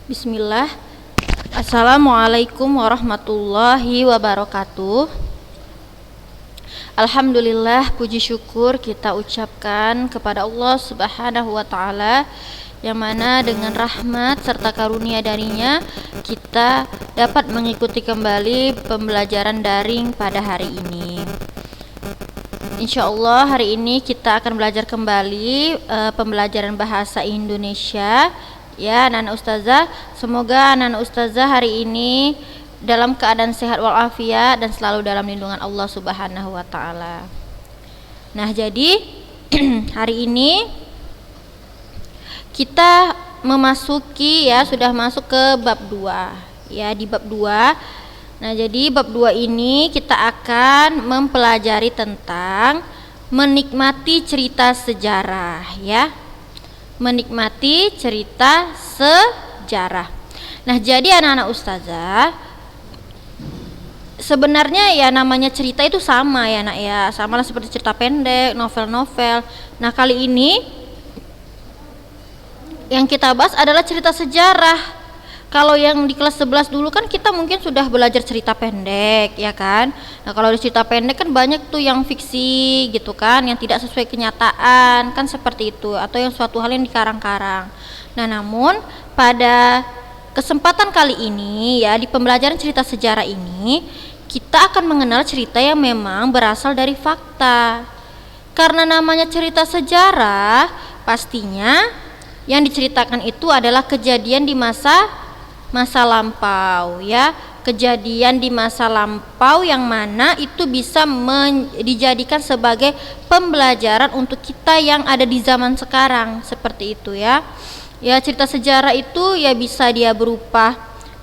Bismillah. Assalamualaikum warahmatullahi wabarakatuh. Alhamdulillah, puji syukur kita ucapkan kepada Allah Subhanahu wa taala, yang mana dengan rahmat serta karunia darinya kita dapat mengikuti kembali pembelajaran daring pada hari ini. Insya Allah hari ini kita akan belajar kembali pembelajaran bahasa Indonesia. Ya, anak-anak ustazah, semoga anak-anak ustazah hari ini dalam keadaan sehat walafiat dan selalu dalam lindungan Allah Subhanahu wa taala. Nah, jadi hari ini kita memasuki, ya, sudah masuk ke bab 2. Ya, di bab 2. Nah, jadi bab 2 ini kita akan mempelajari tentang menikmati cerita sejarah, ya. Menikmati cerita sejarah. Nah, jadi anak-anak ustazah, sebenarnya ya namanya cerita itu sama ya nak ya, sama lah seperti cerita pendek, novel-novel. Nah, kali ini yang kita bahas adalah cerita sejarah. Kalau yang di kelas 11 dulu kan kita mungkin sudah belajar cerita pendek, ya kan? Nah, kalau di cerita pendek kan banyak tuh yang fiksi gitu kan, yang tidak sesuai kenyataan, kan seperti itu, atau yang suatu hal yang dikarang-karang. Nah, namun pada kesempatan kali ini ya, di pembelajaran cerita sejarah ini kita akan mengenal cerita yang memang berasal dari fakta. Karena namanya cerita sejarah, pastinya yang diceritakan itu adalah kejadian di masa lampau, ya, kejadian di masa lampau yang mana itu bisa dijadikan sebagai pembelajaran untuk kita yang ada di zaman sekarang, seperti itu ya. Ya, cerita sejarah itu ya bisa dia berupa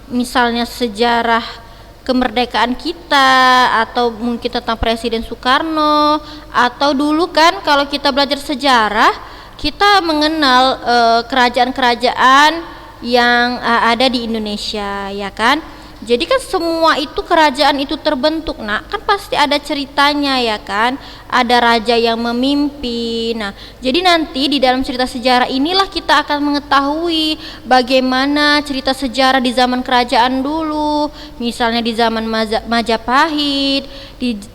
misalnya sejarah kemerdekaan kita, atau mungkin tentang Presiden Soekarno, atau dulu kan kalau kita belajar sejarah kita mengenal kerajaan-kerajaan yang ada di Indonesia, ya kan? Jadi kan semua itu kerajaan itu terbentuk, nah kan pasti ada ceritanya, ya kan? Ada raja yang memimpin. Nah, jadi nanti di dalam cerita sejarah inilah kita akan mengetahui bagaimana cerita sejarah di zaman kerajaan dulu, misalnya di zaman Majapahit,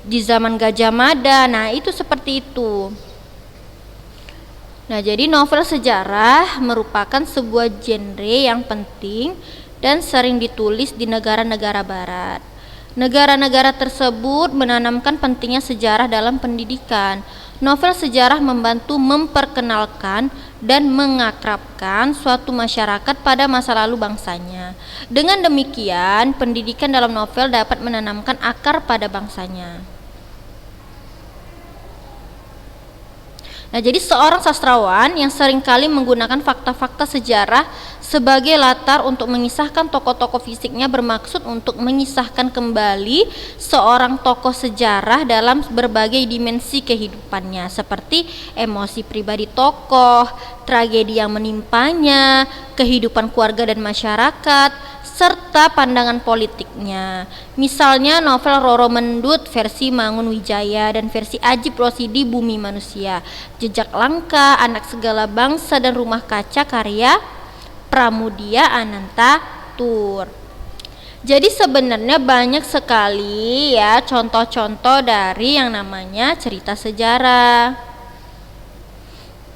di zaman Gajah Mada. Nah, itu seperti itu. Nah, jadi novel sejarah merupakan sebuah genre yang penting dan sering ditulis di negara-negara barat. Negara-negara tersebut menanamkan pentingnya sejarah dalam pendidikan. Novel sejarah membantu memperkenalkan dan mengakrabkan suatu masyarakat pada masa lalu bangsanya. Dengan demikian, pendidikan dalam novel dapat menanamkan akar pada bangsanya. Nah, jadi seorang sastrawan yang seringkali menggunakan fakta-fakta sejarah sebagai latar untuk mengisahkan tokoh-tokoh fisiknya bermaksud untuk mengisahkan kembali seorang tokoh sejarah dalam berbagai dimensi kehidupannya, seperti emosi pribadi tokoh, tragedi yang menimpanya, kehidupan keluarga dan masyarakat, serta pandangan politiknya. Misalnya novel Roro Mendut versi Mangun Wijaya dan versi Ajib Rosidi Bumi Manusia, Jejak Langka, Anak Segala Bangsa, dan Rumah Kaca karya Pramudia Anantatur. Jadi sebenarnya banyak sekali ya contoh-contoh dari yang namanya cerita sejarah.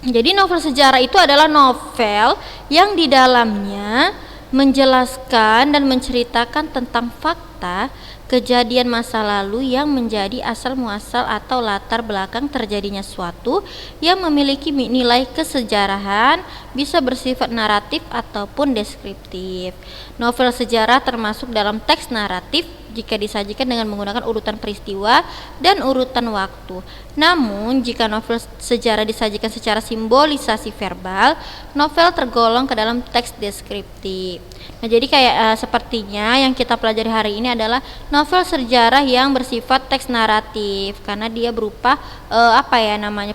Jadi novel sejarah itu adalah novel yang di dalamnya menjelaskan dan menceritakan tentang fakta kejadian masa lalu yang menjadi asal muasal atau latar belakang terjadinya suatu yang memiliki nilai kesejarahan, bisa bersifat naratif ataupun deskriptif. Novel sejarah termasuk dalam teks naratif jika disajikan dengan menggunakan urutan peristiwa dan urutan waktu. Namun, jika novel sejarah disajikan secara simbolisasi verbal, novel tergolong ke dalam teks deskriptif. Nah, jadi kayak sepertinya yang kita pelajari hari ini adalah novel sejarah yang bersifat teks naratif karena dia berupa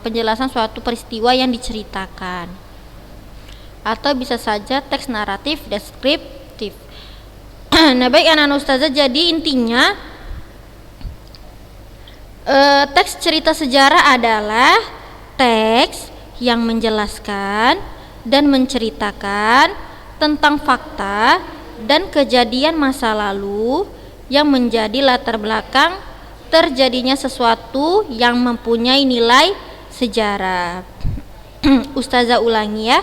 penjelasan suatu peristiwa yang diceritakan. Atau bisa saja teks naratif deskriptif. Nah, baik anak-anak ustazah, jadi intinya teks cerita sejarah adalah teks yang menjelaskan dan menceritakan tentang fakta dan kejadian masa lalu yang menjadi latar belakang terjadinya sesuatu yang mempunyai nilai sejarah. Ustazah ulangi ya,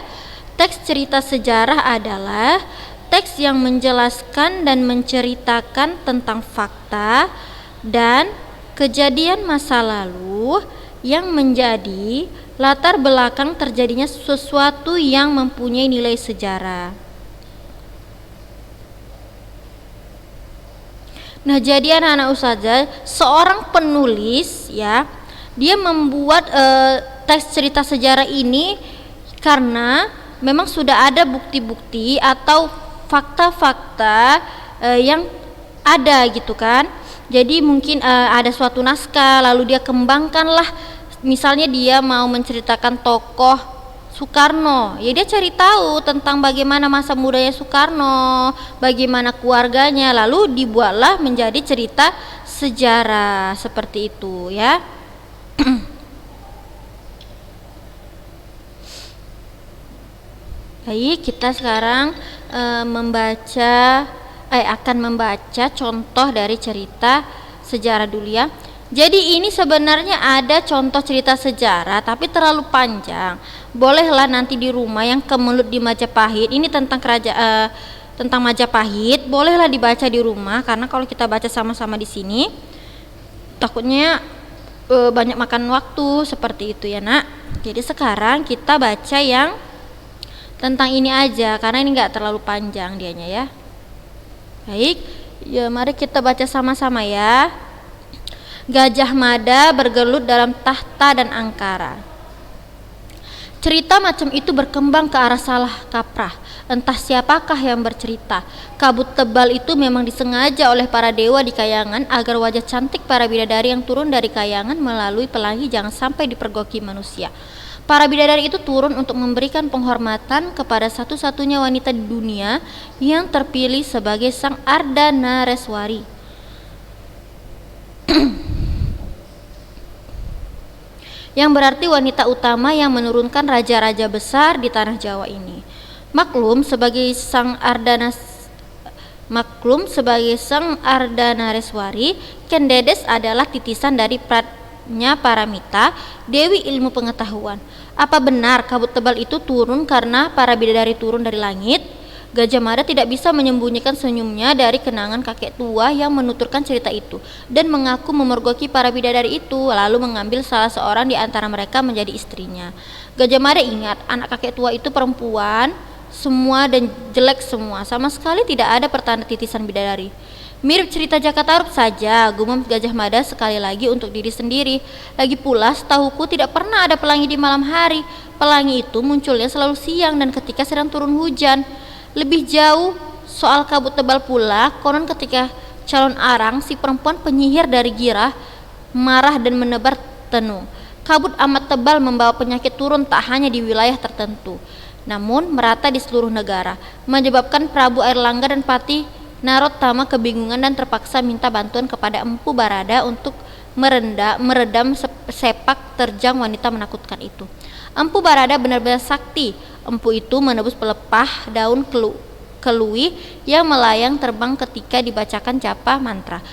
teks cerita sejarah adalah teks yang menjelaskan dan menceritakan tentang fakta dan kejadian masa lalu yang menjadi latar belakang terjadinya sesuatu yang mempunyai nilai sejarah. Nah, jadi anak-anak ustazah, seorang penulis ya, dia membuat teks cerita sejarah ini karena memang sudah ada bukti-bukti atau fakta-fakta yang ada gitu kan. Jadi mungkin ada suatu naskah lalu dia kembangkanlah, misalnya dia mau menceritakan tokoh Soekarno, ya dia cari tahu tentang bagaimana masa mudanya Soekarno, bagaimana keluarganya, lalu dibuatlah menjadi cerita sejarah seperti itu ya. Baik, kita sekarang akan membaca contoh dari cerita sejarah dulu ya. Jadi ini sebenarnya ada contoh cerita sejarah tapi terlalu panjang. Bolehlah nanti di rumah yang Kemelut di Majapahit, ini tentang tentang Majapahit, bolehlah dibaca di rumah karena kalau kita baca sama-sama di sini takutnya banyak makan waktu seperti itu ya nak. Jadi sekarang kita baca yang tentang ini aja karena ini enggak terlalu panjang dianya ya. Baik, ya mari kita baca sama-sama ya. Gajah Mada bergelut dalam tahta dan angkara. Cerita macam itu berkembang ke arah salah kaprah. Entah siapakah yang bercerita. Kabut tebal itu memang disengaja oleh para dewa di kayangan agar wajah cantik para bidadari yang turun dari kayangan melalui pelangi jangan sampai dipergoki manusia. Para bidadari itu turun untuk memberikan penghormatan kepada satu-satunya wanita di dunia yang terpilih sebagai Sang Ardhanareswari. Yang berarti wanita utama yang menurunkan raja-raja besar di tanah Jawa ini. Maklum sebagai Sang Ardhanareswari, Kendedes adalah titisan dari Paramita, Dewi Ilmu Pengetahuan. Apa benar kabut tebal itu turun karena para bidadari turun dari langit? Gajah Mada tidak bisa menyembunyikan senyumnya dari kenangan kakek tua yang menuturkan cerita itu dan mengaku memergoki para bidadari itu, lalu mengambil salah seorang di antara mereka menjadi istrinya. Gajah Mada ingat anak kakek tua itu perempuan semua dan jelek semua, sama sekali tidak ada pertanda titisan bidadari. Mirip cerita Jaka Tarub saja, gumam Gajah Mada sekali lagi untuk diri sendiri. Lagi pula setahuku tidak pernah ada pelangi di malam hari. Pelangi itu munculnya selalu siang dan ketika sedang turun hujan. Lebih jauh soal kabut tebal pula, konon ketika calon arang si perempuan penyihir dari Girah marah dan menebar tenung. Kabut amat tebal membawa penyakit turun tak hanya di wilayah tertentu, namun merata di seluruh negara, menyebabkan Prabu Airlangga dan Patih Narottama kebingungan dan terpaksa minta bantuan kepada Empu Barada untuk meredam sepak terjang wanita menakutkan itu. Empu Barada benar-benar sakti. Empu itu menebus pelepah daun kelui yang melayang terbang ketika dibacakan japa mantra.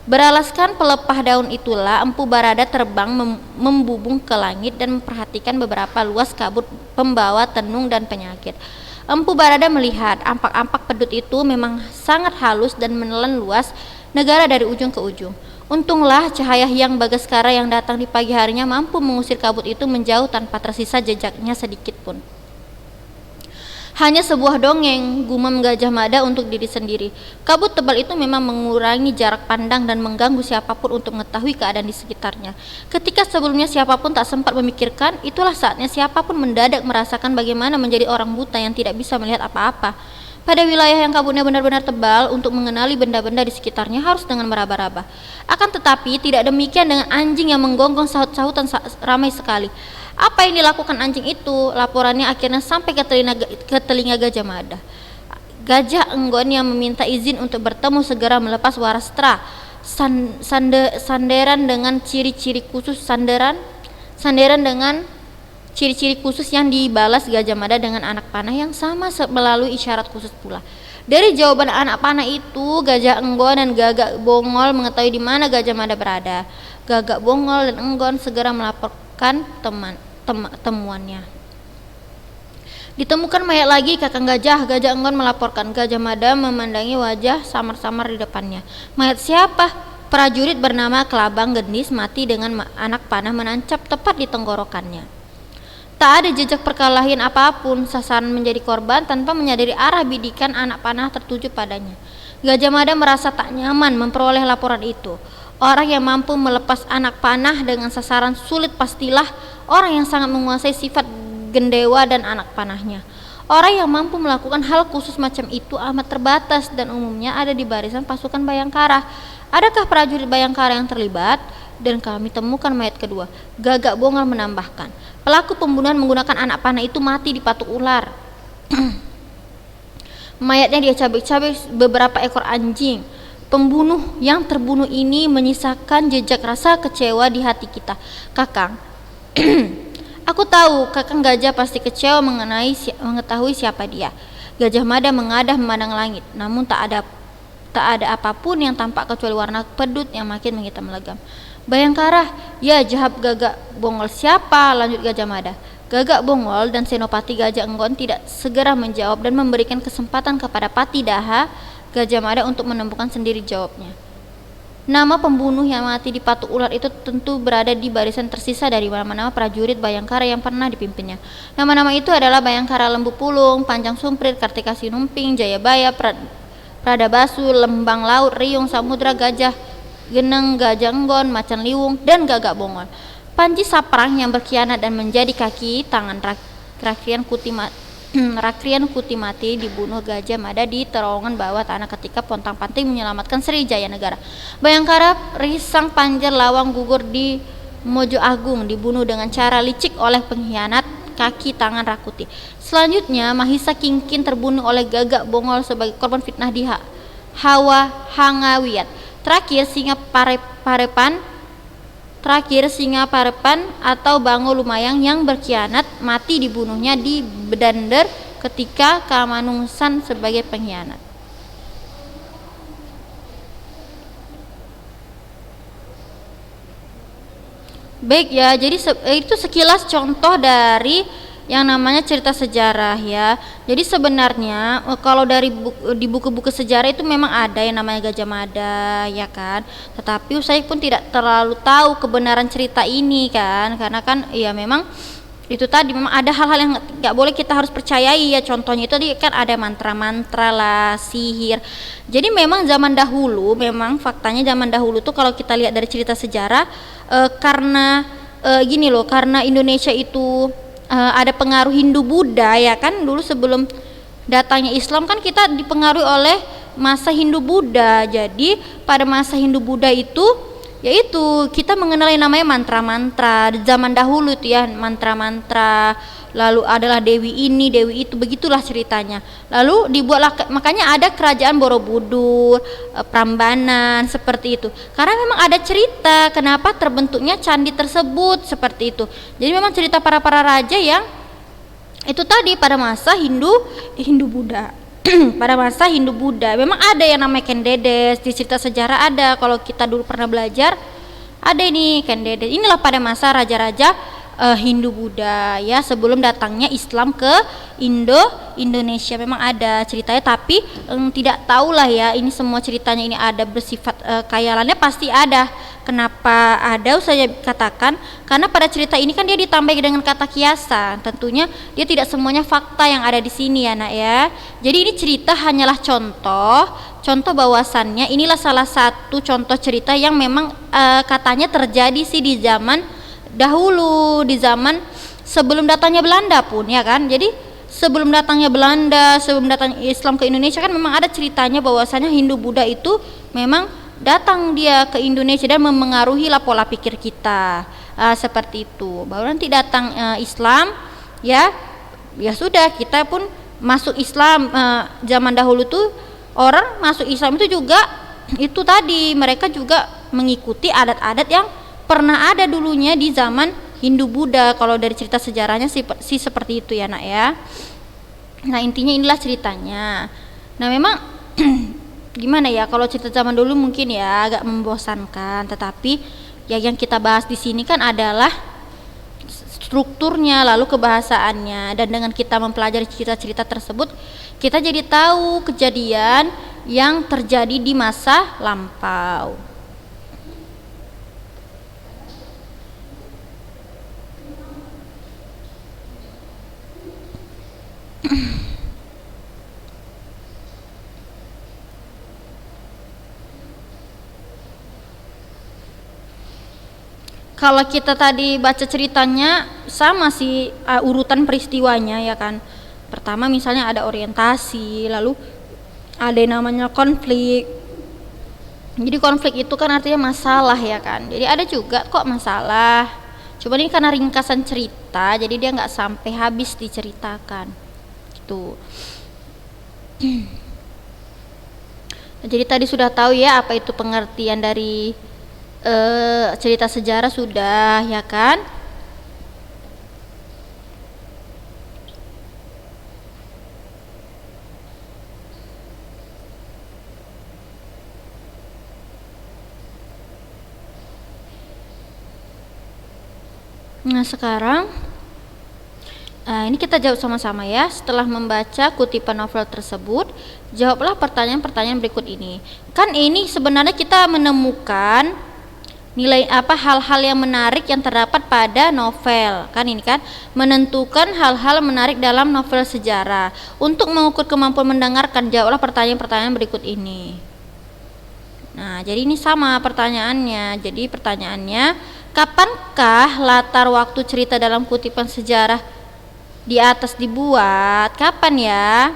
Beralaskan pelepah daun itulah Empu Barada terbang membubung ke langit dan memperhatikan beberapa luas kabut pembawa tenung dan penyakit. Empu Barada melihat ampak-ampak pedut itu memang sangat halus dan menelan luas negara dari ujung ke ujung. Untunglah cahaya Hyang Bagaskara yang datang di pagi harinya mampu mengusir kabut itu menjauh tanpa tersisa jejaknya sedikit pun. Hanya sebuah dongeng, gumam Gajah Mada untuk diri sendiri. Kabut tebal itu memang mengurangi jarak pandang dan mengganggu siapapun untuk mengetahui keadaan di sekitarnya. Ketika sebelumnya siapapun tak sempat memikirkan, itulah saatnya siapapun mendadak merasakan bagaimana menjadi orang buta yang tidak bisa melihat apa-apa. Pada wilayah yang kabutnya benar-benar tebal, untuk mengenali benda-benda di sekitarnya harus dengan meraba-raba. Akan tetapi tidak demikian dengan anjing yang menggonggong sahut-sahutan ramai sekali. Apa yang dilakukan anjing itu? Laporannya akhirnya sampai ke telinga Gajah Mada. Gajah Enggon yang meminta izin untuk bertemu segera melepas warastra. Sanderan dengan ciri-ciri khusus sanderan dengan ciri-ciri khusus yang dibalas Gajah Mada dengan anak panah yang sama melalui isyarat khusus pula. Dari jawaban anak panah itu, Gajah Enggon dan Gagak Bongol mengetahui di mana Gajah Mada berada. Gagak Bongol dan Enggon segera melaporkan temuannya. Ditemukan mayat lagi kakang gajah. Gajah Enggon melaporkan. Gajah Mada memandangi wajah samar-samar di depannya. Mayat siapa? Prajurit bernama Kelabang Gendis mati dengan anak panah menancap tepat di tenggorokannya. Tak ada jejak perkelahian apapun. Sasaran menjadi korban tanpa menyadari arah bidikan anak panah tertuju padanya. Gajah Mada merasa tak nyaman memperoleh laporan itu. Orang yang mampu melepas anak panah dengan sasaran sulit pastilah orang yang sangat menguasai sifat gendewa dan anak panahnya. Orang yang mampu melakukan hal khusus macam itu amat terbatas dan umumnya ada di barisan pasukan Bayangkara. Adakah prajurit Bayangkara yang terlibat? Dan kami temukan mayat kedua. Gagak Bongol menambahkan, pelaku pembunuhan menggunakan anak panah itu mati di patuk ular. Mayatnya dia cabik-cabik beberapa ekor anjing. Pembunuh yang terbunuh ini menyisakan jejak rasa kecewa di hati kita. Kakang, aku tahu kakang Gajah pasti kecewa mengetahui siapa dia. Gajah Mada mengadah memandang langit, namun tak ada apapun yang tampak kecuali warna pedut yang makin menghitam legam. Bayangkara, ya jawab Gagak Bongol. Siapa? Lanjut Gajah Mada. Gagak Bongol dan Senopati Gajah Enggon tidak segera menjawab dan memberikan kesempatan kepada Pati Daha Gajah Mada untuk menemukan sendiri jawabnya. Nama pembunuh yang mati di patuk ular itu tentu berada di barisan tersisa dari nama-nama prajurit Bayangkara yang pernah dipimpinnya. Nama-nama itu adalah Bayangkara Lembu Pulung, Panjang Sumprit, Kartika Sinumping, Jayabaya, Pradabasu, Lembang Laut, Riung Samudra, Gajah Geneng, Gajah Enggon, Macan Liwung, dan Gagak Bongol. Panji Saprang yang berkhianat dan menjadi kaki tangan Rakrian Kutimati dibunuh Gajah Mada di terowongan bawah tanah ketika pontang-panting menyelamatkan Sri Jaya Negara. Bayangkara Risang Panjer Lawang gugur di Mojo Agung dibunuh dengan cara licik oleh pengkhianat kaki tangan Rakuti. Selanjutnya Mahisa Kingkin terbunuh oleh Gagak Bongol sebagai korban fitnah di Hawa Hangawiyat. Terakhir Singa Parepan atau Bango Lumayang yang berkhianat mati dibunuhnya di Bedander ketika Kamanungsan sebagai pengkhianat. Baik ya, jadi itu sekilas contoh dari yang namanya cerita sejarah ya. Jadi sebenarnya kalau di buku-buku sejarah itu memang ada yang namanya Gajah Mada ya kan. Tetapi saya pun tidak terlalu tahu kebenaran cerita ini kan, karena kan ya memang itu tadi memang ada hal-hal yang nggak boleh kita harus percayai ya. Contohnya itu tadi kan ada mantra-mantra lah, sihir. Jadi memang zaman dahulu, memang faktanya zaman dahulu tuh kalau kita lihat dari cerita sejarah karena gini loh, karena Indonesia itu ada pengaruh Hindu Buddha ya kan. Dulu sebelum datangnya Islam kan kita dipengaruhi oleh masa Hindu Buddha. Jadi pada masa Hindu Buddha itu yaitu kita mengenal yang namanya mantra-mantra di zaman dahulu itu ya, mantra-mantra. Lalu adalah dewi ini, dewi itu, begitulah ceritanya. Lalu dibuatlah, makanya ada kerajaan Borobudur, Prambanan seperti itu. Karena memang ada cerita kenapa terbentuknya candi tersebut seperti itu. Jadi memang cerita para raja yang itu tadi pada masa Hindu Buddha. Pada masa Hindu Buddha memang ada yang namanya Kendedes, di cerita sejarah ada. Kalau kita dulu pernah belajar ada ini Kendedes. Inilah pada masa raja-raja Hindu Buddha ya, sebelum datangnya Islam ke Indonesia. Memang ada ceritanya, tapi tidak tahulah ya ini semua ceritanya ini ada bersifat khayalannya pasti ada, Kenapa ada? Saya katakan karena pada cerita ini kan dia ditambah dengan kata kiasan. Tentunya dia tidak semuanya fakta yang ada di sini ya nak ya. Jadi ini cerita hanyalah contoh bahwasannya inilah salah satu contoh cerita yang memang katanya terjadi sih di zaman dahulu, di zaman sebelum datangnya Belanda pun ya kan. Jadi sebelum datangnya Belanda, sebelum datangnya Islam ke Indonesia kan memang ada ceritanya bahwasannya Hindu Buddha itu memang datang dia ke Indonesia dan memengaruhi lah pola pikir kita, seperti itu. Baru nanti datang Islam ya sudah kita pun masuk Islam. Zaman dahulu tuh orang masuk Islam itu juga itu tadi mereka juga mengikuti adat-adat yang pernah ada dulunya di zaman Hindu Buddha. Kalau dari cerita sejarahnya sih seperti itu ya nak ya. Nah intinya inilah ceritanya. Nah memang gimana ya, kalau cerita zaman dulu mungkin ya agak membosankan, tetapi ya yang kita bahas di sini kan adalah strukturnya lalu kebahasaannya, dan dengan kita mempelajari cerita-cerita tersebut kita jadi tahu kejadian yang terjadi di masa lampau. Kalau kita tadi baca ceritanya sama sih urutan peristiwanya ya kan. Pertama misalnya ada orientasi, lalu ada yang namanya konflik. Jadi konflik itu kan artinya masalah ya kan. Jadi ada juga kok masalah. Cuma ini karena ringkasan cerita, jadi dia nggak sampai habis diceritakan. Gitu. Jadi tadi sudah tahu ya apa itu pengertian dari cerita sejarah sudah ya kan. Nah sekarang ini kita jawab sama-sama ya. Setelah membaca kutipan novel tersebut, jawablah pertanyaan-pertanyaan berikut ini. Kan ini sebenarnya kita menemukan nilai hal-hal yang menarik yang terdapat pada novel. Kan ini kan menentukan hal-hal menarik dalam novel sejarah. Untuk mengukur kemampuan mendengarkan, jawablah pertanyaan-pertanyaan berikut ini. Nah, jadi ini sama pertanyaannya. Jadi pertanyaannya, kapankah latar waktu cerita dalam kutipan sejarah di atas dibuat? Kapan ya?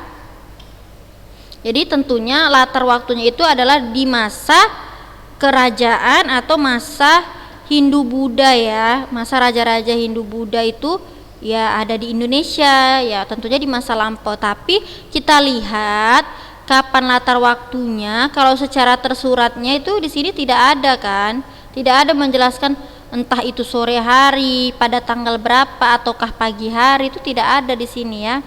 Jadi tentunya latar waktunya itu adalah di masa kerajaan atau masa Hindu Buddha ya. Masa raja-raja Hindu Buddha itu ya ada di Indonesia ya, tentunya di masa lampau. Tapi kita lihat kapan latar waktunya. Kalau secara tersuratnya itu di sini tidak ada kan, tidak ada menjelaskan entah itu sore hari, pada tanggal berapa, ataukah pagi hari, itu tidak ada di sini ya.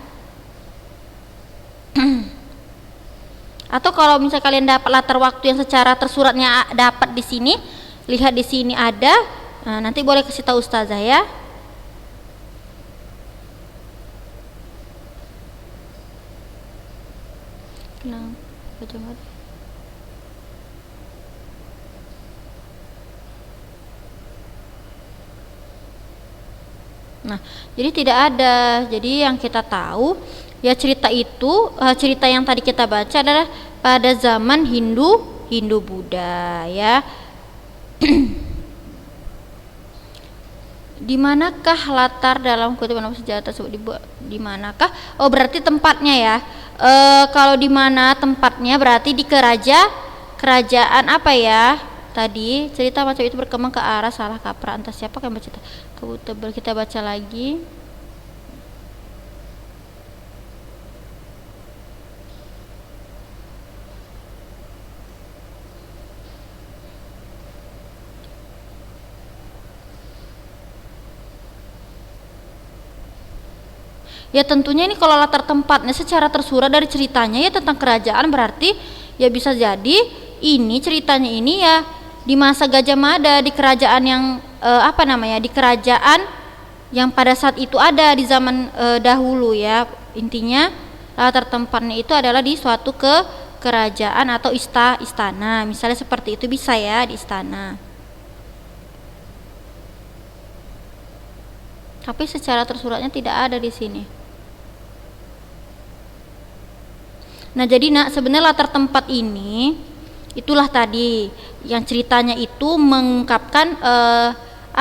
Atau kalau misalnya kalian dapat latar waktu yang secara tersuratnya dapat di sini, lihat di sini ada, nah, nanti boleh kasih tahu ustazah ya. Nah, jadi tidak ada. Jadi yang kita tahu ya cerita itu, cerita yang tadi kita baca adalah pada zaman Hindu Buddha ya. Di manakah latar dalam kutipan sejarah tersebut dibuat? Di manakah? Oh, berarti tempatnya ya. Kalau di mana tempatnya berarti di kerajaan apa ya? Tadi cerita macam itu berkembang ke arah salah kaprah, entah siapa yang bercerita. Kita baca lagi. Ya tentunya ini kalau latar tempatnya secara tersurat dari ceritanya ya tentang kerajaan, berarti ya bisa jadi ini ceritanya ini ya di masa Gajah Mada, di kerajaan yang di kerajaan yang pada saat itu ada di zaman dahulu ya. Intinya latar tempatnya itu adalah di suatu kerajaan atau istana, misalnya seperti itu bisa ya, di istana. Tapi secara tersuratnya tidak ada di sini. Nah, jadi nak, sebenarnya latar tempat ini itulah tadi yang ceritanya itu mengungkapkan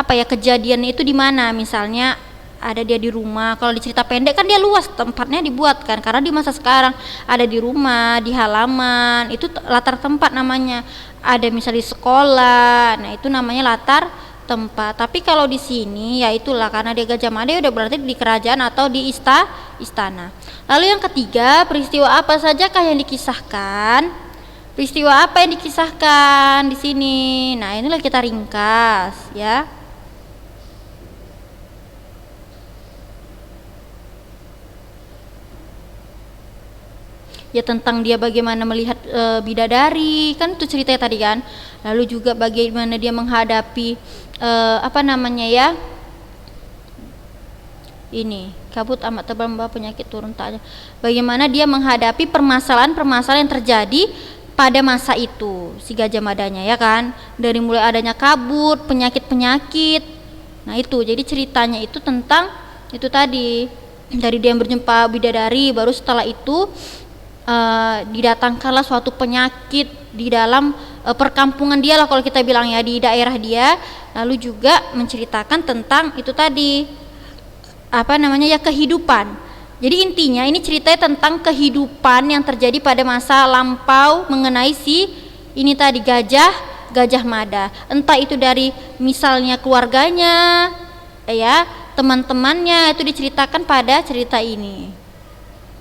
kejadiannya itu di mana. Misalnya ada dia di rumah. Kalau di cerita pendek kan dia luas tempatnya dibuatkan, karena di masa sekarang ada di rumah, di halaman, itu latar tempat namanya. Ada misalnya di sekolah, nah itu namanya latar tempat. Tapi kalau di sini ya itulah, karena dia Gajah Mada udah berarti di kerajaan atau di istana. Lalu yang ketiga, peristiwa apa sajakah yang dikisahkan? Peristiwa apa yang dikisahkan di sini? Nah, inilah kita ringkas ya. Ya tentang dia bagaimana melihat bidadari, kan itu ceritanya tadi kan. Lalu juga bagaimana dia menghadapi ini kabut amat tebal membawa penyakit turun tak. Bagaimana dia menghadapi permasalahan-permasalahan yang terjadi pada masa itu si Gajah Madanya ya kan, dari mulai adanya kabut, penyakit-penyakit. Nah itu jadi ceritanya itu tentang itu tadi, dari dia berjumpa bidadari, baru setelah itu didatangkanlah suatu penyakit di dalam perkampungan dia lah, kalau kita bilang ya, di daerah dia. Lalu juga menceritakan tentang itu tadi kehidupan. Jadi intinya ini ceritanya tentang kehidupan yang terjadi pada masa lampau mengenai si ini tadi Gajah Mada. Entah itu dari misalnya keluarganya, ya, teman-temannya, itu diceritakan pada cerita ini.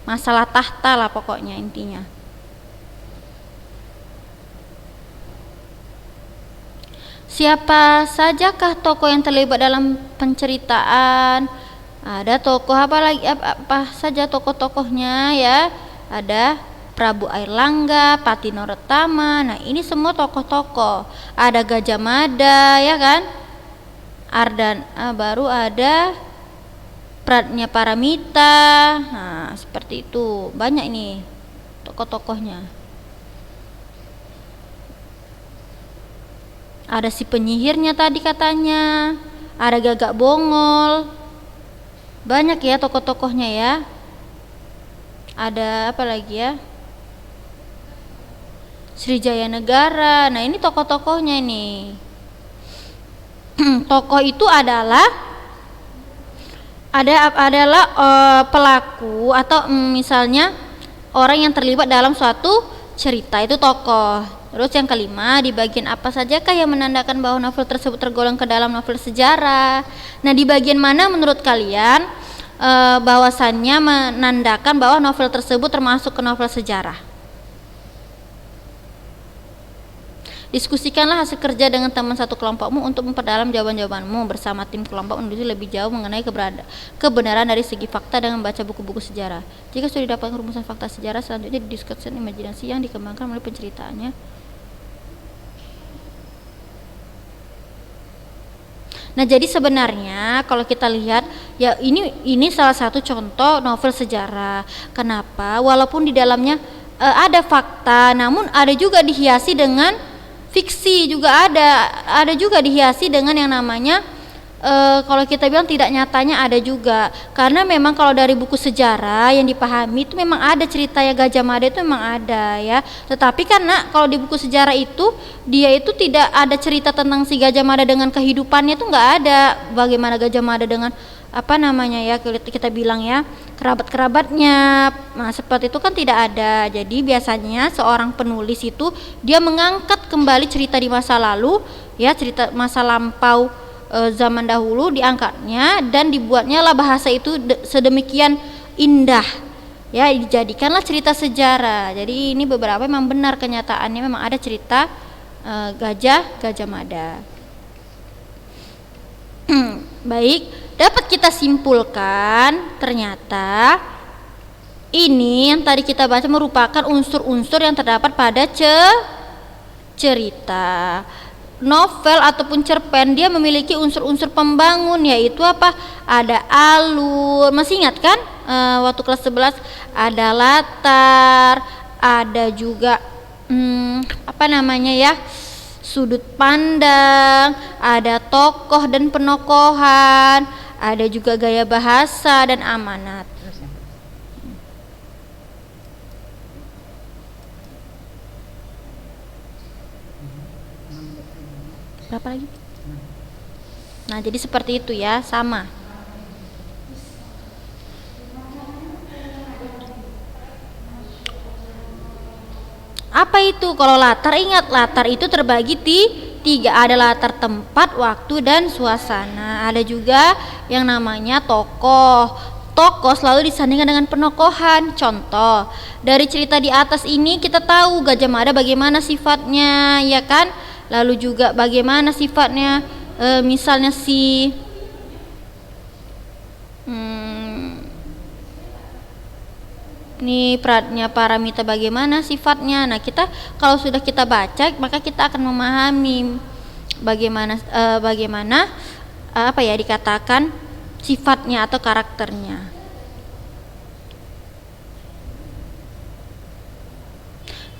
Masalah tahta lah pokoknya intinya. Siapa sajakah tokoh yang terlibat dalam penceritaan? Ada tokoh apa saja tokoh-tokohnya ya. Ada Prabu Airlangga, Patinoretama. Nah, ini semua tokoh-tokoh. Ada Gajah Mada ya kan? Baru ada Pratnya Paramita. Nah, seperti itu. Banyak ini tokoh-tokohnya. Ada si penyihirnya tadi katanya. Ada Gagak Bongol. Banyak ya tokoh-tokohnya ya. Ada apa lagi ya? Srijaya Negara. Nah, ini tokoh-tokohnya ini. Tokoh itu adalah pelaku atau misalnya orang yang terlibat dalam suatu cerita, itu tokoh. Terus yang kelima, di bagian apa sajakah yang menandakan bahwa novel tersebut tergolong ke dalam novel sejarah? Nah, di bagian mana menurut kalian bahwasannya menandakan bahwa novel tersebut termasuk ke novel sejarah? Diskusikanlah hasil kerja dengan teman satu kelompokmu untuk memperdalam jawaban-jawabanmu bersama tim kelompok menuju lebih jauh mengenai kebenaran dari segi fakta dengan membaca buku-buku sejarah. Jika sudah didapatkan rumusan fakta sejarah, selanjutnya didiskusikan imajinasi yang dikembangkan melalui penceritaannya. Nah, jadi sebenarnya kalau kita lihat ya, ini salah satu contoh novel sejarah. Kenapa? Walaupun di dalamnya ada fakta, namun ada juga dihiasi dengan fiksi, juga ada juga dihiasi dengan yang namanya kalau kita bilang tidak nyatanya ada juga. Karena memang kalau dari buku sejarah yang dipahami itu memang ada cerita ya Gajah Mada itu memang ada ya. Tetapi karena kalau di buku sejarah itu dia itu tidak ada cerita tentang si Gajah Mada dengan kehidupannya, itu nggak ada. Bagaimana Gajah Mada dengan kita bilang ya, kerabat-kerabatnya. Nah, seperti itu kan tidak ada. Jadi biasanya seorang penulis itu dia mengangkat kembali cerita di masa lalu ya, cerita masa lampau zaman dahulu, diangkatnya dan dibuatnya lah bahasa itu sedemikian indah ya, dijadikanlah cerita sejarah. Jadi ini beberapa memang benar kenyataannya, memang ada cerita Gajah Mada. Baik, dapat kita simpulkan ternyata ini yang tadi kita baca merupakan unsur-unsur yang terdapat pada cerita. Novel ataupun cerpen dia memiliki unsur-unsur pembangun, yaitu apa? Ada alur, masih ingat kan waktu kelas 11 ada latar, ada juga sudut pandang, ada tokoh dan penokohan, ada juga gaya bahasa dan amanat. Berapa lagi? Nah, jadi seperti itu ya, sama. Apa itu? Kalau latar, ingat latar itu terbagi tiga, ada latar tempat, waktu, dan suasana. Ada juga yang namanya tokoh. Tokoh selalu disandingkan dengan penokohan. Contoh, dari cerita di atas ini kita tahu Gajah Mada bagaimana sifatnya, ya kan? Lalu juga bagaimana sifatnya, misalnya si ini Pradnya Paramita bagaimana sifatnya. Nah, kita kalau sudah kita baca, maka kita akan memahami bagaimana apa ya dikatakan sifatnya atau karakternya.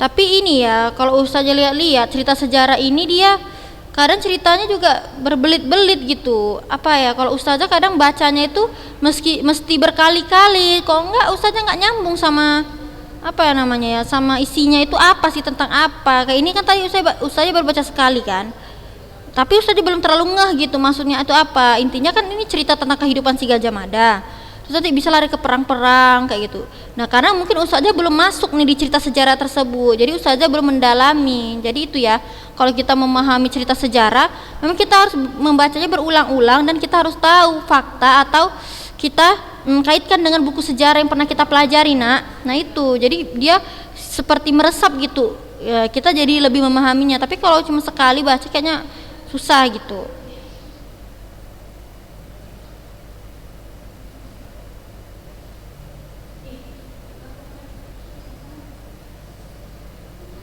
Tapi ini ya, kalau Ustazah lihat-lihat cerita sejarah ini, dia kadang ceritanya juga berbelit-belit gitu. Apa ya, kalau Ustazah kadang bacanya itu mesti berkali-kali. Kalau enggak, Ustazah nggak nyambung sama apa ya namanya ya, sama isinya itu apa sih, tentang apa. Kayak ini kan tadi Ustazah baru baca sekali kan, tapi Ustazah belum terlalu ngeh gitu maksudnya itu apa. Intinya kan ini cerita tentang kehidupan si Gajah Mada, terus nanti bisa lari ke perang-perang kayak gitu. Nah, karena mungkin Ustazah belum masuk nih di cerita sejarah tersebut, jadi Ustazah belum mendalami. Jadi itu ya, kalau kita memahami cerita sejarah, memang kita harus membacanya berulang-ulang dan kita harus tahu fakta atau kita kaitkan dengan buku sejarah yang pernah kita pelajari, nak. Nah itu, jadi dia seperti meresap gitu ya, kita jadi lebih memahaminya. Tapi kalau cuma sekali baca kayaknya susah gitu.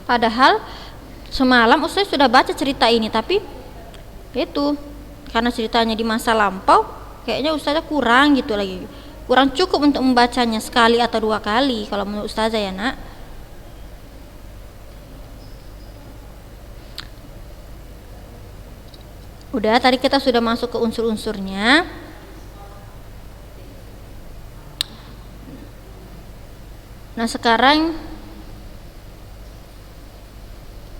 Padahal semalam Ustaz sudah baca cerita ini, tapi itu karena ceritanya di masa lampau, kayaknya Ustazah kurang gitu lagi, kurang cukup untuk membacanya sekali atau dua kali kalau menurut Ustazah ya, nak. Udah, tadi kita sudah masuk ke unsur-unsurnya. Nah, sekarang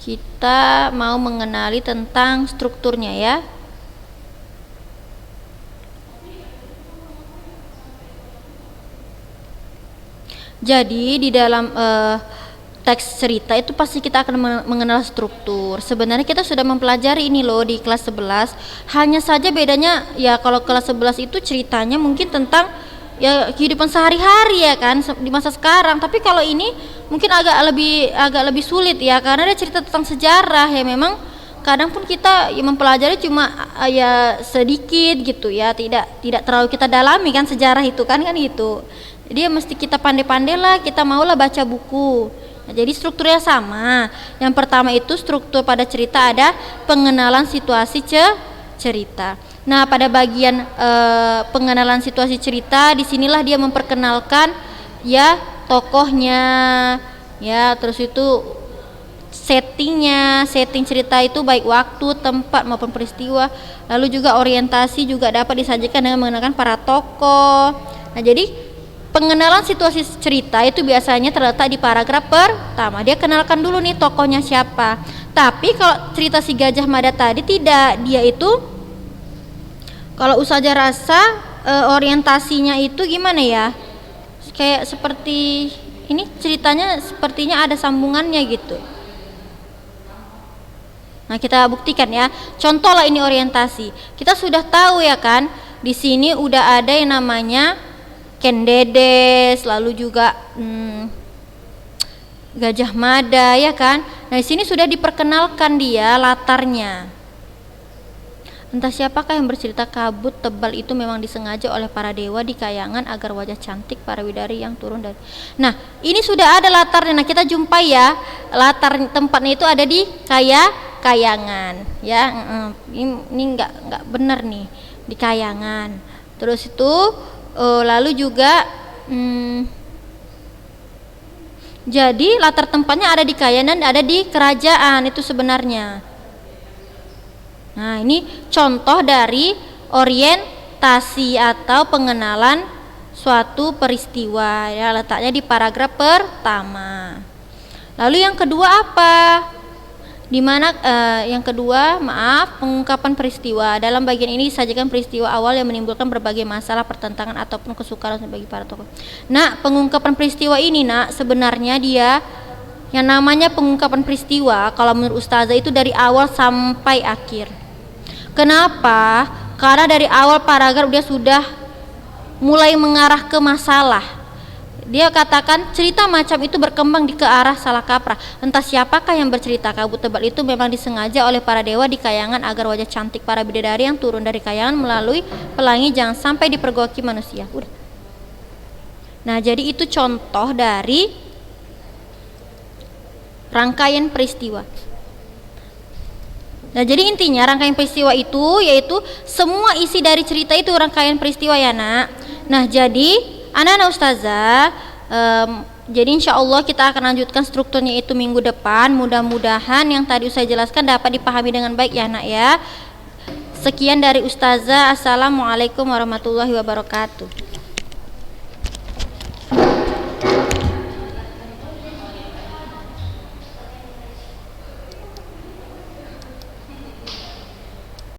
kita mau mengenali tentang strukturnya ya. Jadi di dalam teks cerita itu pasti kita akan mengenal struktur. Sebenarnya kita sudah mempelajari ini loh di kelas 11. Hanya saja bedanya ya, kalau kelas 11 itu ceritanya mungkin tentang ya kehidupan sehari-hari ya kan di masa sekarang. Tapi kalau ini mungkin agak lebih sulit ya, karena dia cerita tentang sejarah ya. Memang kadang pun kita ya mempelajari cuma ya sedikit gitu ya, tidak terlalu kita dalami kan sejarah itu kan gitu. Jadi ya mesti kita pandai-pandai lah, kita maulah baca buku. Nah, jadi strukturnya sama. Yang pertama itu struktur pada cerita ada pengenalan situasi cerita. Nah, pada bagian pengenalan situasi cerita, disinilah dia memperkenalkan ya tokohnya, ya terus itu setting cerita itu baik waktu, tempat maupun peristiwa. Lalu juga orientasi juga dapat disajikan dengan menggunakan para tokoh. Nah, jadi pengenalan situasi cerita itu biasanya terletak di paragraf pertama. Dia kenalkan dulu nih tokohnya siapa. Tapi kalau cerita si Gajah Mada tadi tidak, dia itu kalau Ustazah rasa orientasinya itu gimana ya, kayak seperti ini ceritanya sepertinya ada sambungannya gitu. Nah, kita buktikan ya. Contoh lah ini orientasi. Kita sudah tahu ya kan, di sini udah ada yang namanya Ken Dedes, lalu juga Gajah Mada ya kan. Nah, di sini sudah diperkenalkan dia latarnya. Entah siapakah yang bercerita kabut tebal itu memang disengaja oleh para dewa di kayangan agar wajah cantik para widari yang turun dari. Nah, ini sudah ada latarnya. Nah, kita jumpai ya latar tempatnya itu ada di kayangan ya. Ini enggak benar nih, di kayangan. Terus itu lalu juga jadi latar tempatnya ada di kayangan, ada di kerajaan itu sebenarnya. Nah, ini contoh dari presentasi atau pengenalan suatu peristiwa, ya, letaknya di paragraf pertama. Lalu yang kedua apa? Yang kedua, pengungkapan peristiwa. Dalam bagian ini disajikan peristiwa awal yang menimbulkan berbagai masalah, pertentangan ataupun kesukaran bagi para tokoh. Nah, pengungkapan peristiwa ini, sebenarnya dia yang namanya pengungkapan peristiwa kalau menurut ustazah itu dari awal sampai akhir. Kenapa? Karena dari awal paragraf dia sudah mulai mengarah ke masalah. Dia katakan cerita macam itu berkembang ke arah salah kaprah. Entah siapakah yang bercerita, kabut tebal itu memang disengaja oleh para dewa di kayangan agar wajah cantik para bidadari yang turun dari kayangan melalui pelangi jangan sampai dipergoki manusia. Udah. Nah, jadi itu contoh dari rangkaian peristiwa. Nah, jadi intinya rangkaian peristiwa itu yaitu semua isi dari cerita itu rangkaian peristiwa, ya nak. Nah, jadi anak-anak ustazah, jadi insya Allah kita akan lanjutkan strukturnya itu minggu depan. Mudah-mudahan yang tadi saya jelaskan dapat dipahami dengan baik, ya nak ya. Sekian dari ustazah. Assalamualaikum warahmatullahi wabarakatuh.